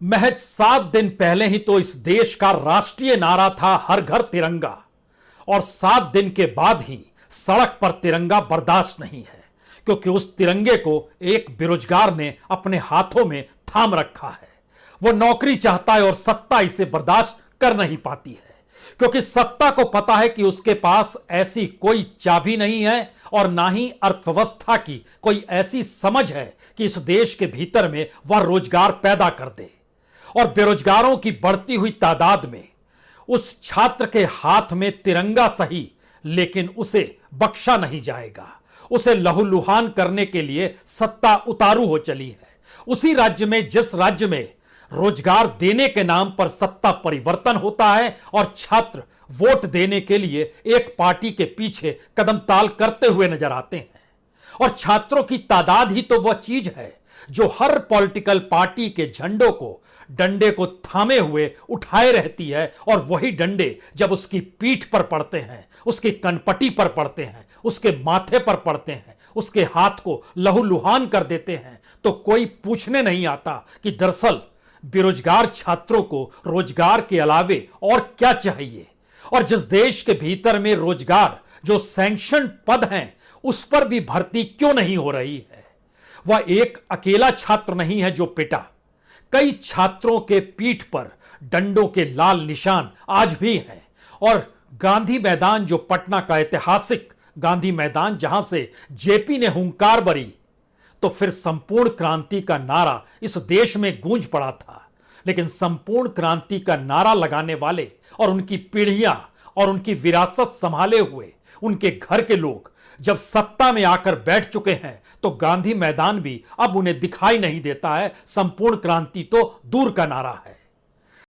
महज 7 दिन पहले ही तो इस देश का राष्ट्रीय नारा था हर घर तिरंगा, और 7 दिन के बाद ही सड़क पर तिरंगा बर्दाश्त नहीं है, क्योंकि उस तिरंगे को एक बेरोजगार ने अपने हाथों में थाम रखा है। वो नौकरी चाहता है और सत्ता इसे बर्दाश्त कर नहीं पाती है, क्योंकि सत्ता को पता है कि उसके पास ऐसी कोई चाबी नहीं है और ना ही अर्थव्यवस्था की कोई ऐसी समझ है कि इस देश के भीतर में वह रोजगार पैदा कर दे। और बेरोजगारों की बढ़ती हुई तादाद में उस छात्र के हाथ में तिरंगा सही, लेकिन उसे बख्शा नहीं जाएगा। उसे लहूलुहान करने के लिए सत्ता उतारू हो चली है। उसी राज्य में जिस राज्य में रोजगार देने के नाम पर सत्ता परिवर्तन होता है और छात्र वोट देने के लिए एक पार्टी के पीछे कदम ताल करते हुए नजर आते हैं। और छात्रों की तादाद ही तो वह चीज है जो हर पॉलिटिकल पार्टी के झंडों को, डंडे को थामे हुए उठाए रहती है, और वही डंडे जब उसकी पीठ पर पड़ते हैं, उसकी कनपटी पर पड़ते हैं, उसके माथे पर पड़ते हैं, उसके हाथ को लहूलुहान कर देते हैं, तो कोई पूछने नहीं आता कि दरअसल बेरोजगार छात्रों को रोजगार के अलावे और क्या चाहिए। और जिस देश के भीतर में रोजगार जो सैंक्शन पद हैं उस पर भी भर्ती क्यों नहीं हो रही है। वह एक अकेला छात्र नहीं है जो पिटा, कई छात्रों के पीठ पर डंडों के लाल निशान आज भी हैं। और गांधी मैदान, जो पटना का ऐतिहासिक गांधी मैदान जहां से जेपी ने हुंकार भरी, तो फिर संपूर्ण क्रांति का नारा इस देश में गूंज पड़ा था। लेकिन संपूर्ण क्रांति का नारा लगाने वाले और उनकी पीढ़ियां और उनकी विरासत संभाले हुए उनके घर के लोग जब सत्ता में आकर बैठ चुके हैं, तो गांधी मैदान भी अब उन्हें दिखाई नहीं देता है। संपूर्ण क्रांति तो दूर का नारा है।